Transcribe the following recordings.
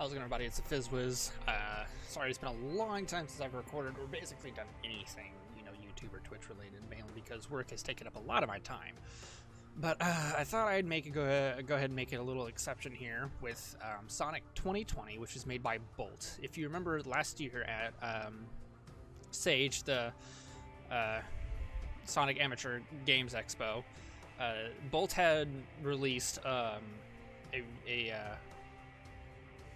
How's it going, everybody? It's the FizzPlayz. Sorry, it's been a long time since I've recorded or basically done anything, YouTube or Twitch related, mainly because work has taken up a lot of my time. But I thought I'd go ahead and make it a little exception here with Sonic 2020, which is made by Bolt. If you remember last year at Sage, the Sonic Amateur Games Expo, Bolt had released a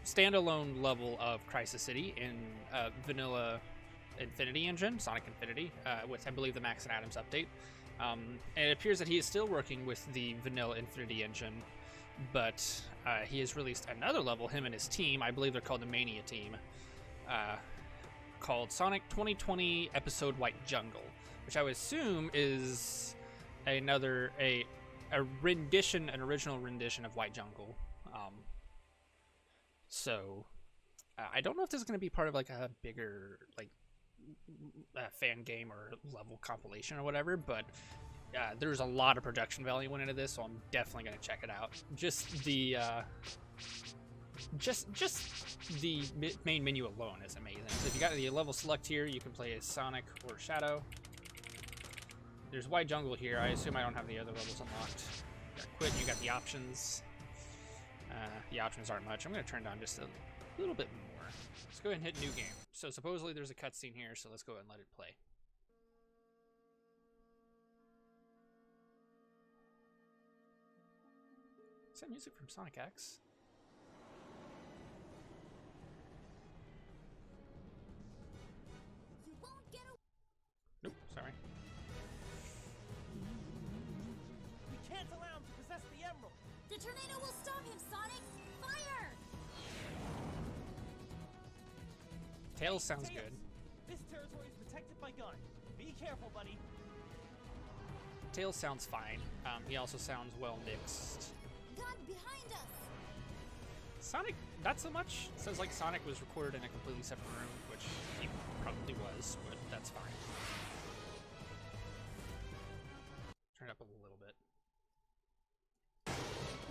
standalone level of Crisis City in vanilla Infinity engine, Sonic Infinity, with I believe the Max and Adams update. And it appears that he is still working with the vanilla Infinity engine, but he has released another level, him and his team, I believe they're called the Mania team, called Sonic 2020 Episode White Jungle, which I would assume is an original rendition of White Jungle. So I don't know if this is going to be part of like a bigger fan game or level compilation or whatever, but there's a lot of production value went into this, so I'm definitely going to check it out. Just the main menu alone is amazing. So if you got the level select here, you can play as Sonic or Shadow. There's White Jungle here. I assume I don't have the other levels unlocked. You got Quit, you got the options. The options aren't much. I'm going to turn down just a little bit more. Let's go ahead and hit new game. So supposedly there's a cutscene here, so let's go ahead and let it play. Is that music from Sonic X? You won't get away. Nope, sorry. We can't allow him to possess the emerald. The tornado will stop him, Sonic! Fire! Tails sounds Tails, good. This territory is protected by gun. Be careful, buddy. Tails sounds fine. He also sounds well mixed. Gun behind us! Sonic, not so much. It sounds like Sonic was recorded in a completely separate room, which he probably was, but that's fine. Turn it up a little bit.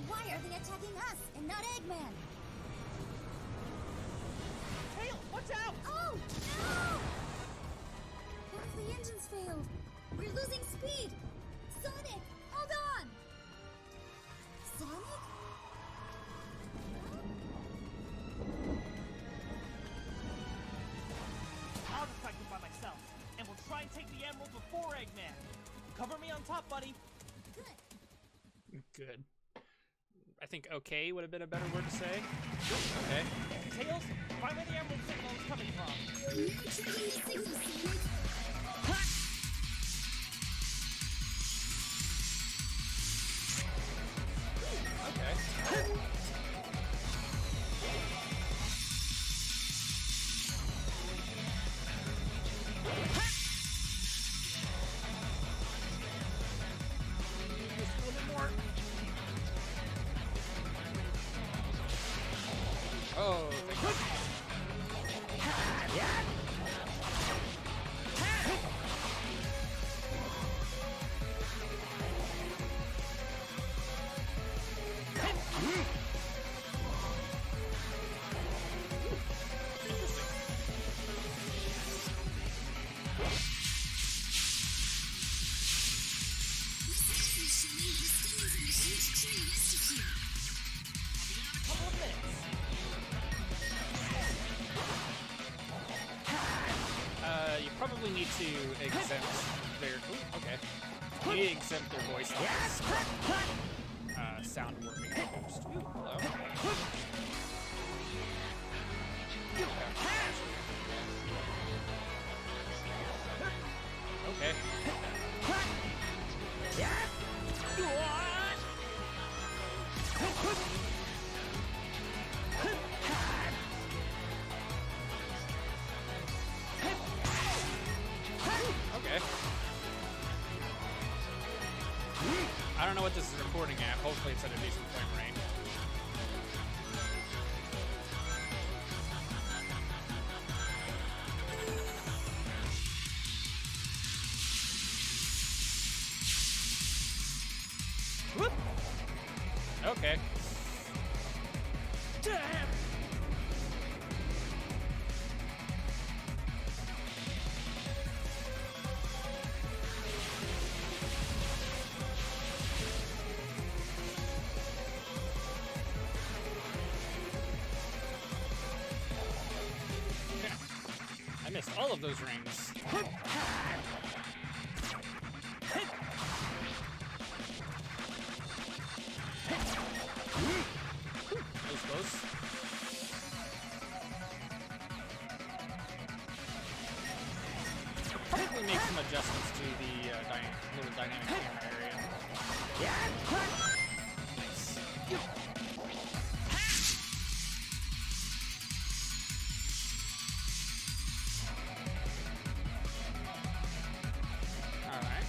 Why are they attacking us and not Eggman? Tails, watch out! Oh, no! One of the engines failed. We're losing speed! Sonic, hold on! Sonic? I'll distract him by myself, and we'll try and take the emerald before Eggman. Cover me on top, buddy. Good. Good. I think okay would have been a better word to say. Okay. Tails, find where the emerald signal is coming from. You're checking the signal, Sonic. Okay. Just a little bit more. Oh, thank you. Couple of minutes. You probably need to exempt their. Ooh, okay. You need to exempt their voice lines. Sound working almost. Ooh, hello. Okay. Okay. I don't know what this is recording at. Hopefully it's at a decent frame rate. Whoop. Okay. missed all of those rings. That was close. Probably make some adjustments to the little dynamic camera area. Nice. Alright.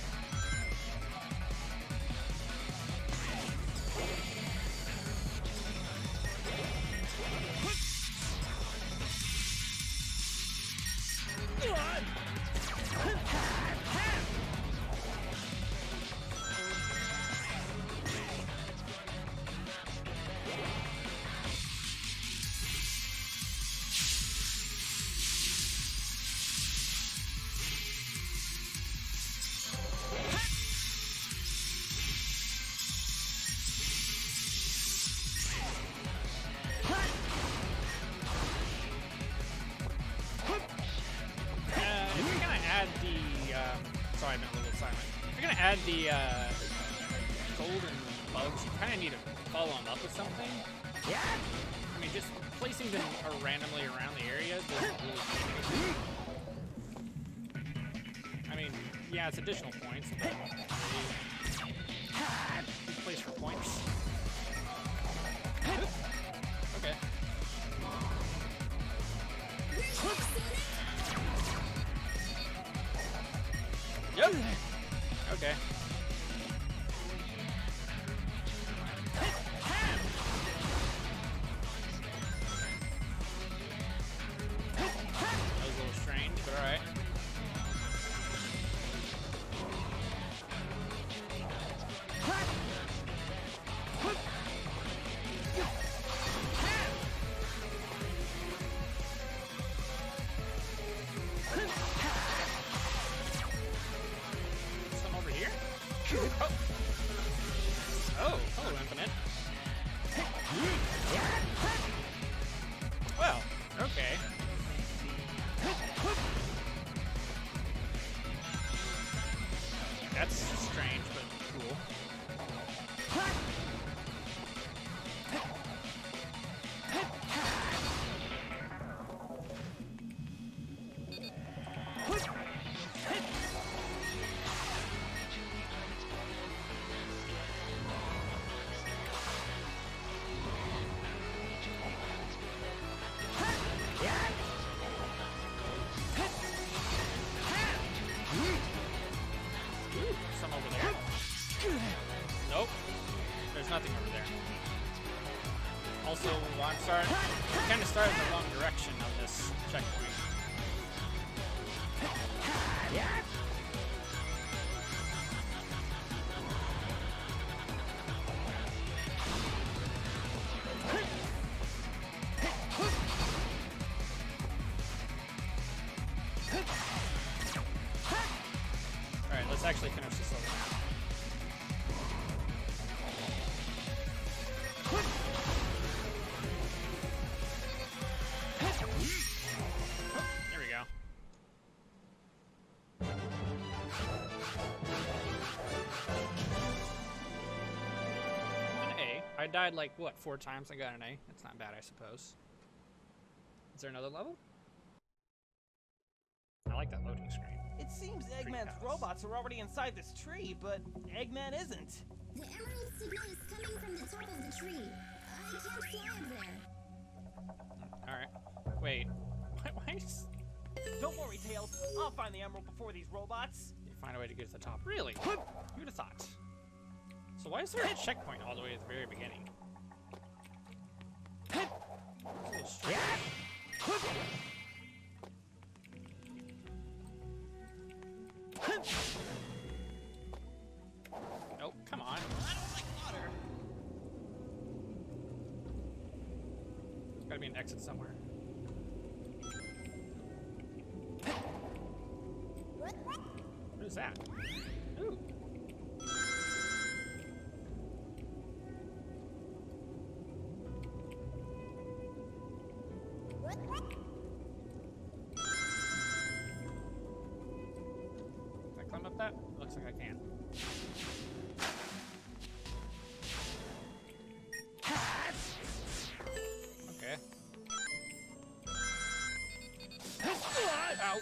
Sorry, I've been a little silent. If you're gonna add the golden bugs, you kind of need to follow them up with something. Yeah. I mean, just placing them randomly around the area doesn't really do anything. I mean, yeah, it's additional points, but good place for points. Okay. Yep. Okay. That was a little strange, but alright. Some over here? Oh. Oh, hello, Infinite. Well, okay. That's strange, but cool. Some over there. Nope. There's nothing over there. Also, I'm sorry. I kind of started in the wrong direction on this checkpoint. Alright, let's actually finish this level now. There we go. An A. I died like, what, 4 times? I got an A. That's not bad, I suppose. Is there another level? I like that loading screen. It seems Tree Eggman's palace. robots are already inside this tree, but Eggman isn't. The emerald signal is coming from the top of the tree. I can't fly up there. Alright. Wait. Why is... Don't worry, Tails. I'll find the emerald before these robots. You find a way to get to the top. Really? Who'd have thought? So why is there a checkpoint all the way at the very beginning? It's a little strange. Nope, come on. I don't like water. There's gotta be an exit somewhere. What is that? Ooh. jump that? Looks like I can. Okay. Ow.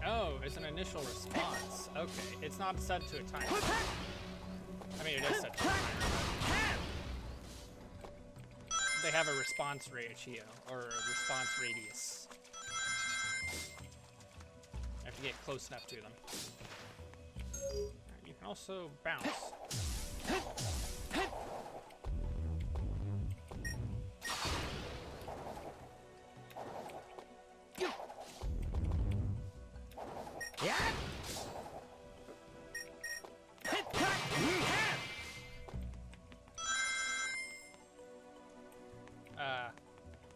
Oh, it's an initial response. Okay, it's not set to a timer. I mean, it is set to a timer, but they have a response ratio, or a response radius. I have to get close enough to them. You can also bounce.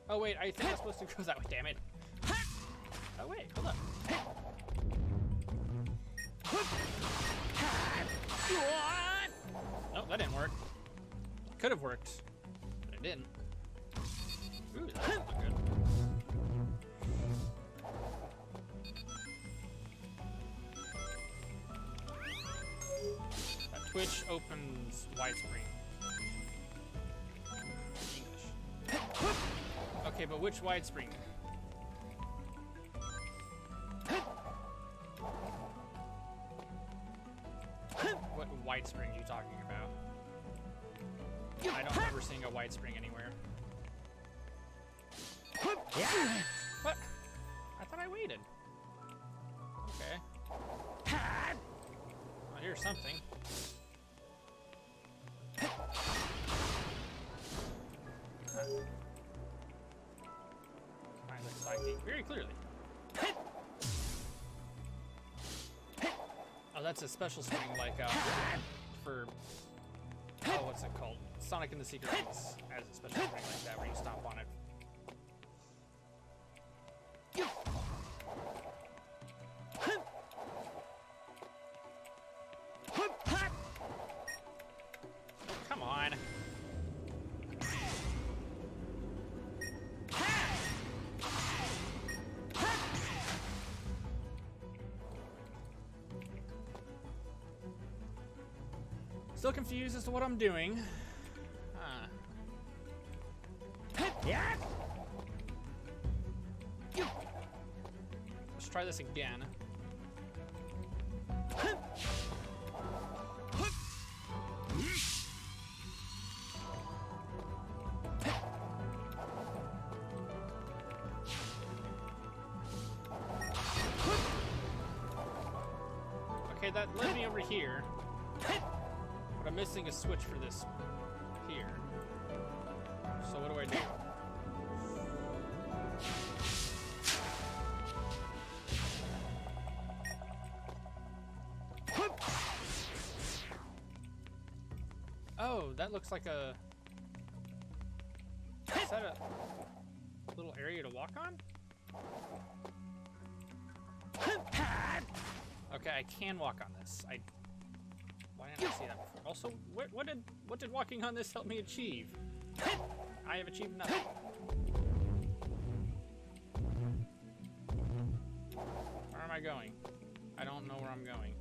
Oh wait, I think I'm supposed to go that way, damn it. Oh wait, hold up. Nope, that didn't work. Could have worked, but it didn't. Ooh, that doesn't look good. Twitch opens widescreen. English. Okay, but which widescreen? What widescreen are you talking about? I don't remember seeing a widescreen anywhere. What? I thought I waited. Okay. Well, here's something. Find the side gate very clearly. Oh, that's a special string, like for what's it called? Sonic and the Secret Rings has a special string like that where you stomp on it. Come on. Still confused as to what I'm doing. Let's try this again. Okay, that led me over here. But I'm missing a switch for this here. So what do I do? Oh, that looks like a... Is that a little area to walk on? Okay, I can walk on this. Why didn't I see that before? Also, what did walking on this help me achieve? I have achieved nothing. Where am I going? I don't know where I'm going.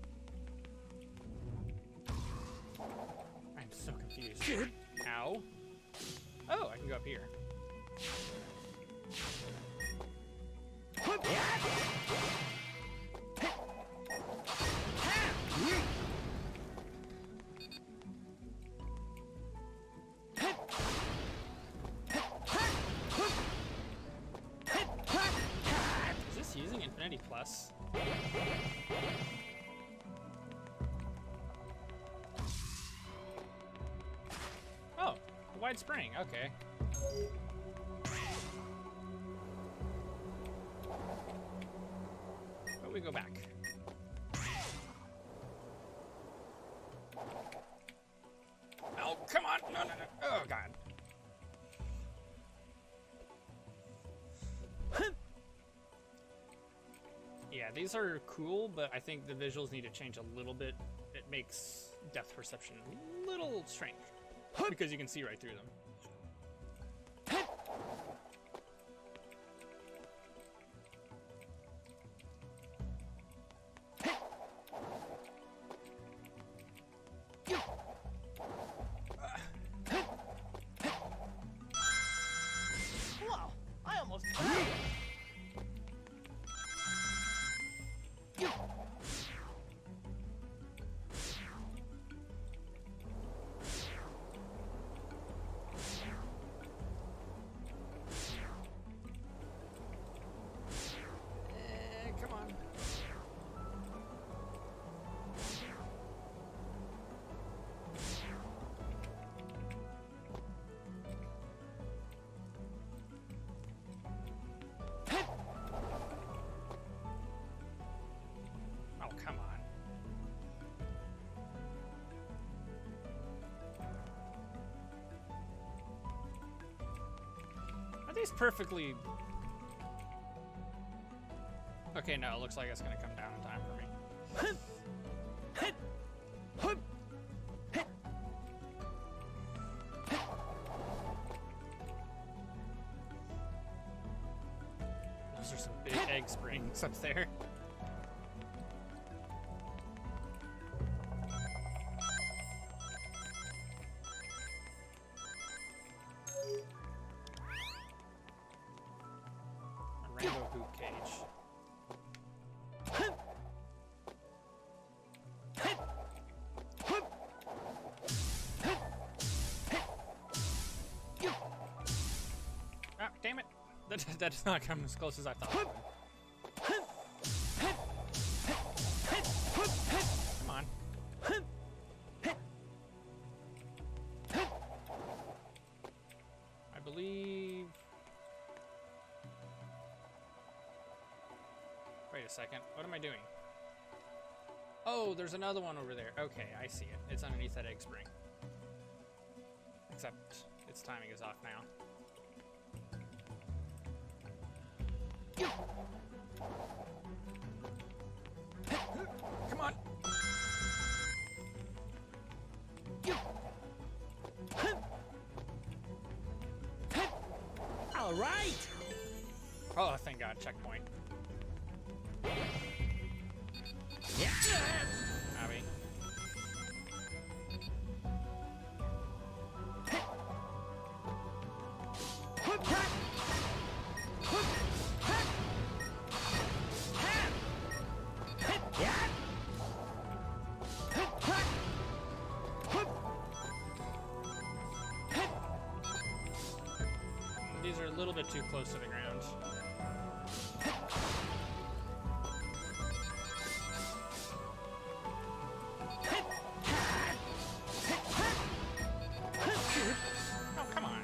I'm so confused. Ow. Oh, I can go up here. Is this using Infinity Plus? Oh, a wide spring, okay. But we go back. Oh, come on! No, no, no. Oh, God. Yeah, these are cool, but I think the visuals need to change a little bit. It makes depth perception a little strange, because you can see right through them. least perfectly... Okay, no, it looks like it's gonna come down in time for me. Those are some big egg springs up there. A rainbow hoop cage. Ah, damn it! That did not come as close as I thought it would. Come on. I believe... Wait a second. What am I doing? Oh, there's another one over there. Okay, I see it. It's underneath that egg spring. Except its timing is off now. Come on. All right. Oh, thank God, checkpoint. Yeah. Abby. These are a little bit too close to the ground. Oh, come on.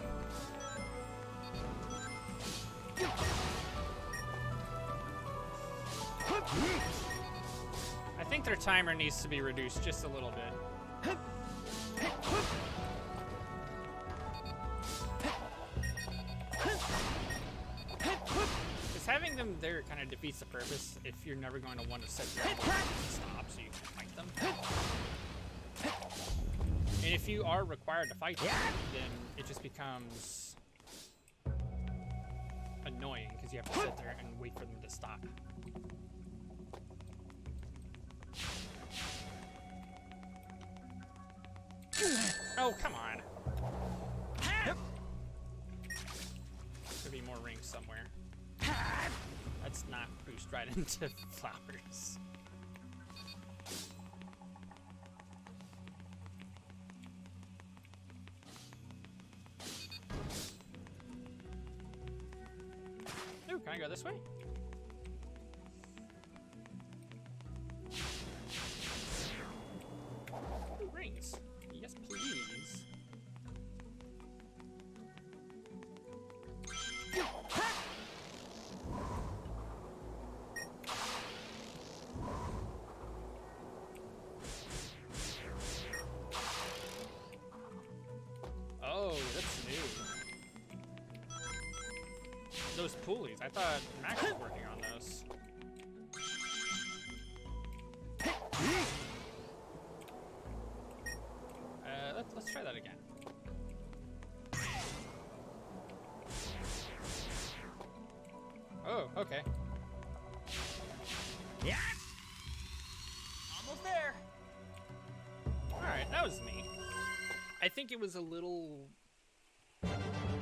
I think their timer needs to be reduced just a little bit. Because having them there kind of defeats the purpose if you're never going to want to set your own stop so you can fight them. And if you are required to fight them, then it just becomes annoying because you have to sit there and wait for them to stop. Oh, come on. Could be more rings somewhere. Let's not boost right into flowers. Ooh, can I go this way? Ooh, rings. Yes, please. Oh, that's new. Those pulleys. I thought Max was working on those. Let's try that again. Oh, okay. Yeah. Almost there. Alright, that was neat. I think it was a little...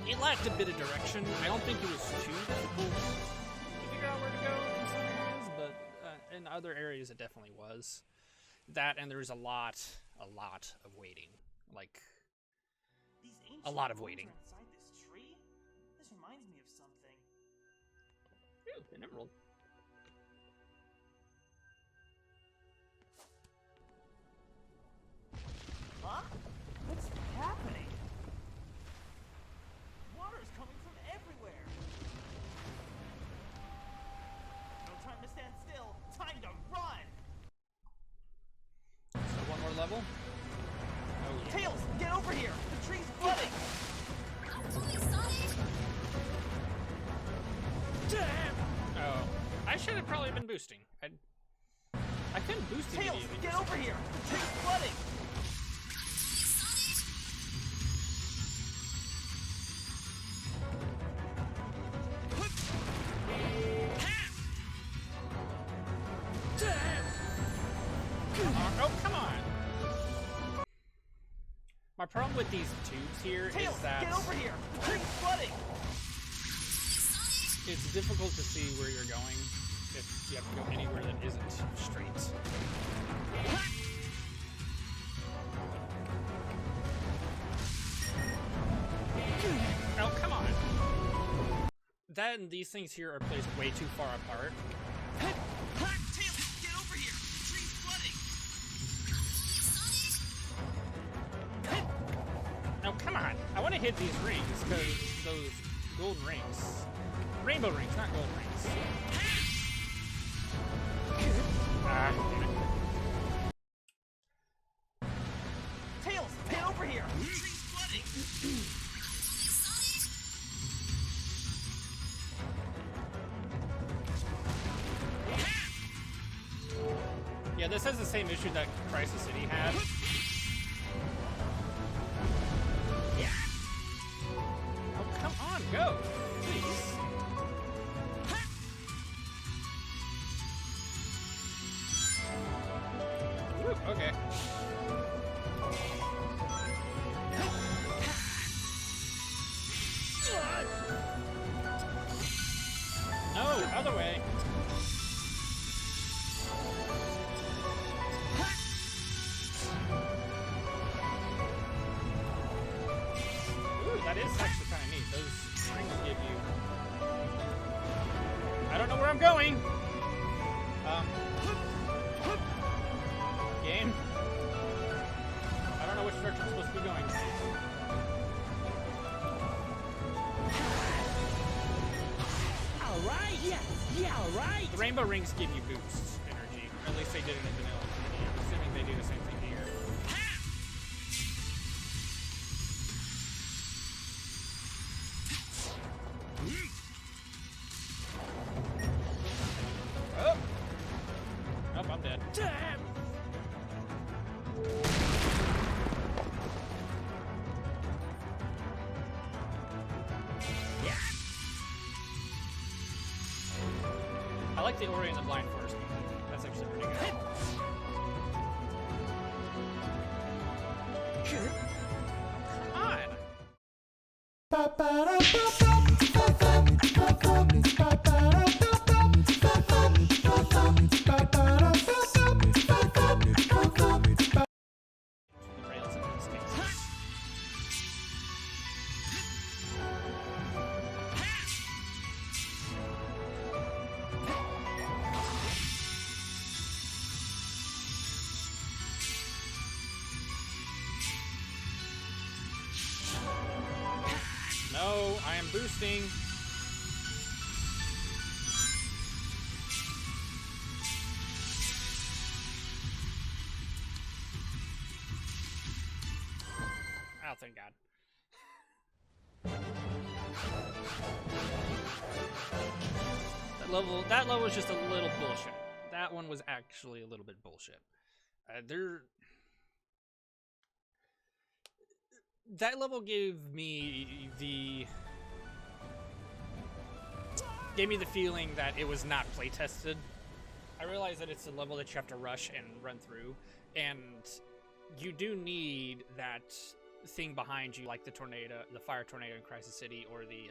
It lacked a bit of direction. I don't think it was too difficult to figure out where to go in some areas, but in other areas it definitely was. That, and there was a lot of waiting. Like, a lot of waiting. Inside this tree? This reminds me of something. Ooh, an emerald. Huh? What's happening? Water's coming from everywhere. No time to stand still. Time to run. So one more level. Oh yeah. Tails, get over here. The tree's flooding. I'm coming, Sonic! probably been boosting. I couldn't boost Tails, immediately. get over here! The tank's flooding! Oh, come on! My problem with these tubes here Tails, is that get over here! The tank's flooding! it's difficult to see where you're going if you have to go anywhere that isn't straight. Oh, come on! That and these things here are placed way too far apart. Tails, get over here! The tree's flooding! Oh, come on! I want to hit these rings, because those golden rings. Rainbow rings, not gold rings. Ah, damn it. Tails, get over here! The tree's flooding! Yeah, this has the same issue that Crisis City had. Oh, come on, go! Please. Woo, okay. No, other way. Ooh, that is actually kind of neat. Those rings give you... I don't know where I'm going! Game? I don't know which direction I'm supposed to be going. Alright, yeah, alright! The rainbow rings give you boost energy. Or at least they did in the vanilla community. I'm assuming they do the same thing here. Oh! Nope, I'm dead. Damn! I like the Ori and the Blind Forest music. That's actually pretty good. Come on! The rails in this case. No, I am boosting. Oh, thank God. That level was just a little bullshit. That one was actually a little bit bullshit. That level gave me the feeling that it was not play tested. I realize that it's a level that you have to rush and run through, and you do need that thing behind you, like the tornado, the fire tornado in Crisis City, or the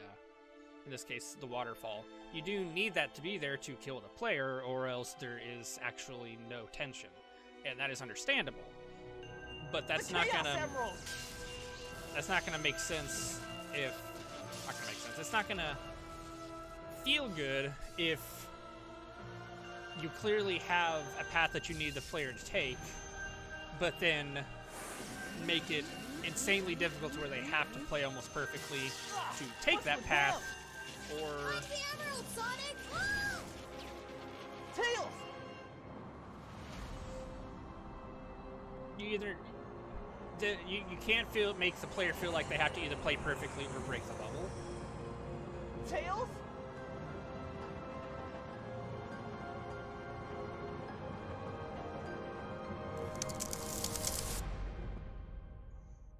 in this case the waterfall. You do need that to be there to kill the player, or else there is actually no tension, and that is understandable. But that's not gonna make sense if... Not gonna make sense. It's not gonna feel good if you clearly have a path that you need the player to take, but then make it insanely difficult to where they have to play almost perfectly to take that path, or... Watch the emerald, Sonic! Ah! Tails! You either... You can't make the player feel like they have to either play perfectly or break the level. Tails?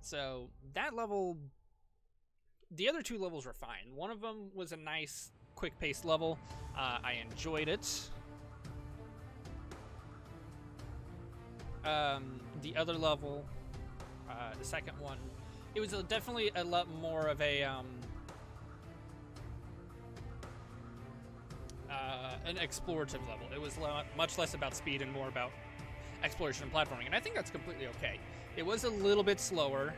So that level, the other 2 levels were fine. One of them was a nice, quick-paced level. I enjoyed it. The other level, the second one, it was definitely a lot more of a an explorative level. It was much less about speed and more about exploration and platforming, and I think that's completely okay. It was a little bit slower,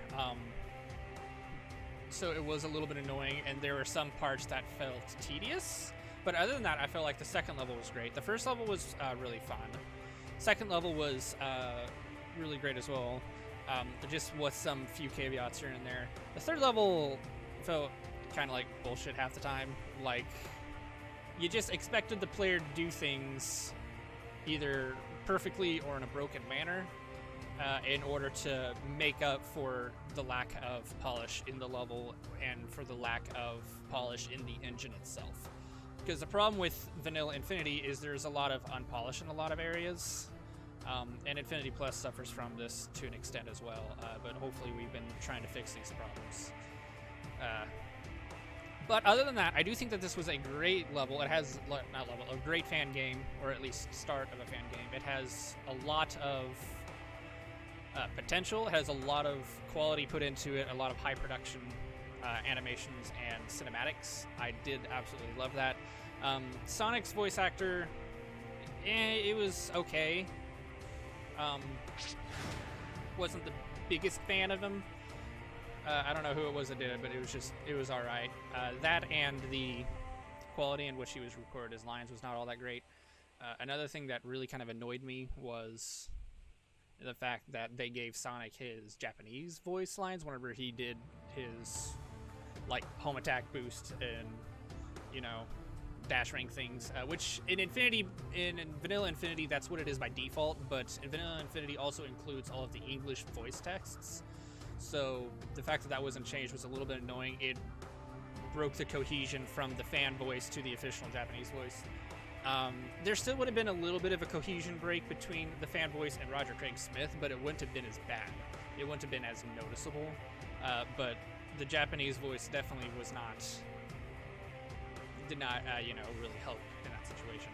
so it was a little bit annoying, and there were some parts that felt tedious, but other than that, I felt like the second level was great. The first level was really fun. Second level was really great as well, just with some few caveats here and there. The third level felt kind of like bullshit half the time. Like, you just expected the player to do things either perfectly or in a broken manner in order to make up for the lack of polish in the level and for the lack of polish in the engine itself. Because the problem with Vanilla Infinity is there's a lot of unpolished in a lot of areas, and Infinity Plus suffers from this to an extent as well, but hopefully we've been trying to fix these problems. But other than that, I do think that this was a great level. It has, a great fan game, or at least start of a fan game. It has a lot of potential. It has a lot of quality put into it, a lot of high production animations and cinematics. I did absolutely love that. Sonic's voice actor, it was okay. Wasn't the biggest fan of him. I don't know who it was that did it, but it was all right. That and the quality in which he was recorded his lines was not all that great. Another thing that really kind of annoyed me was the fact that they gave Sonic his Japanese voice lines whenever he did his, like, home attack boost and, you know, dash ring things, which in Vanilla Infinity, that's what it is by default, but in Vanilla Infinity also includes all of the English voice texts. So the fact that wasn't changed was a little bit annoying. It broke the cohesion from the fan voice to the official Japanese voice. There still would have been a little bit of a cohesion break between the fan voice and Roger Craig Smith, but it wouldn't have been as bad. It wouldn't have been as noticeable. But the Japanese voice definitely did not really help in that situation.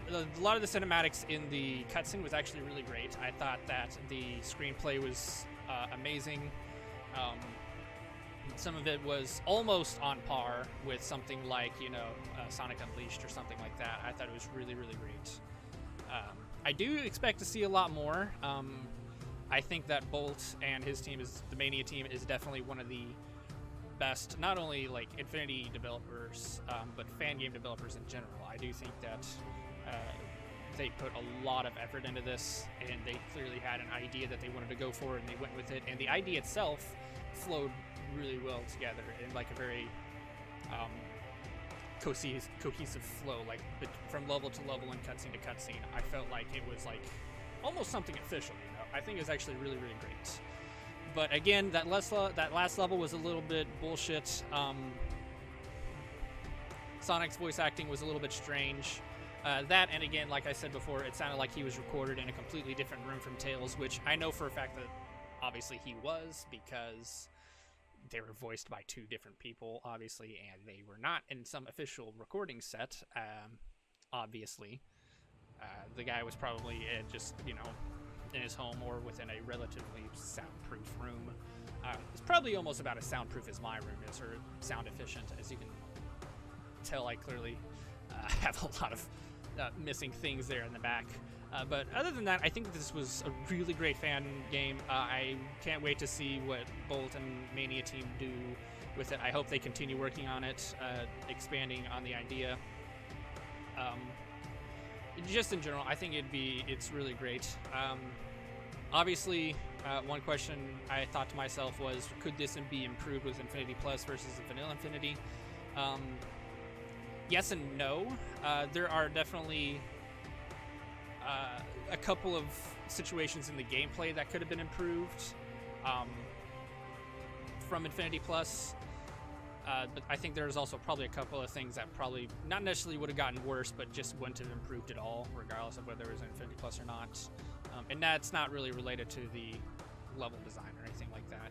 A lot of the cinematics in the cutscene was actually really great. I thought that the screenplay was amazing. Some of it was almost on par with something like, Sonic Unleashed or something like that. I thought it was really, really great. I do expect to see a lot more. I think that Bolt and his team, the Mania team, is definitely one of the best, not only like Infinity developers, but fan game developers in general. I do think that they put a lot of effort into this, and they clearly had an idea that they wanted to go for, and they went with it. And the idea itself flowed really well together in like a very cohesive flow, like from level to level and cutscene to cutscene. I felt like it was like almost something official. I think it was actually really, really great. But again, that last level was a little bit bullshit. Sonic's voice acting was a little bit strange. That, and again, like I said before, it sounded like he was recorded in a completely different room from Tails, which I know for a fact that obviously he was, because they were voiced by 2 different people, obviously, and they were not in some official recording set, obviously. The guy was probably just, in his home or within a relatively soundproof room. It's probably almost about as soundproof as my room is, or sound efficient. As you can tell, I clearly have a lot of missing things there in the back. But other than that, I think that this was a really great fan game. I can't wait to see what Bolt and Mania team do with it. I hope they continue working on it, expanding on the idea. Just in general, I think it's really great. Obviously, one question I thought to myself was, could this be improved with Infinity Plus versus Vanilla Infinity? Yes and no. There are definitely a couple of situations in the gameplay that could have been improved from Infinity Plus. But I think there's also probably a couple of things that probably not necessarily would have gotten worse, but just wouldn't have improved at all, regardless of whether it was Infinity Plus or not. And that's not really related to the level design or anything like that.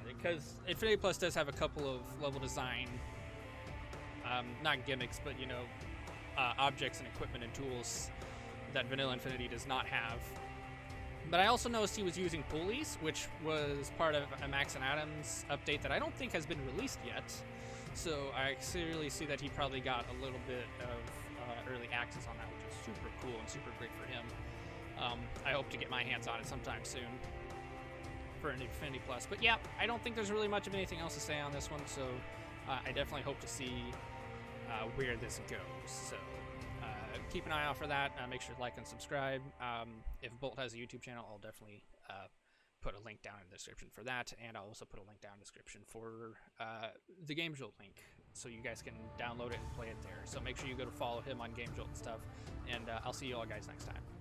Because Infinity Plus does have a couple of level design, not gimmicks, but you know, objects and equipment and tools that Vanilla Infinity does not have. But I also noticed he was using pulleys, which was part of a Max and Adams update that I don't think has been released yet. So I clearly see that he probably got a little bit of early access on that, which is super cool and super great for him. I hope to get my hands on it sometime soon for an Infinity Plus. But yeah, I don't think there's really much of anything else to say on this one, so I definitely hope to see where this goes. So keep an eye out for that. Make sure to like and subscribe. If Bolt has a YouTube channel, I'll definitely put a link down in the description for that, and I'll also put a link down in the description for the Game Jolt link, so you guys can download it and play it there. So make sure you go to follow him on Game Jolt and stuff, and I'll see you all guys next time.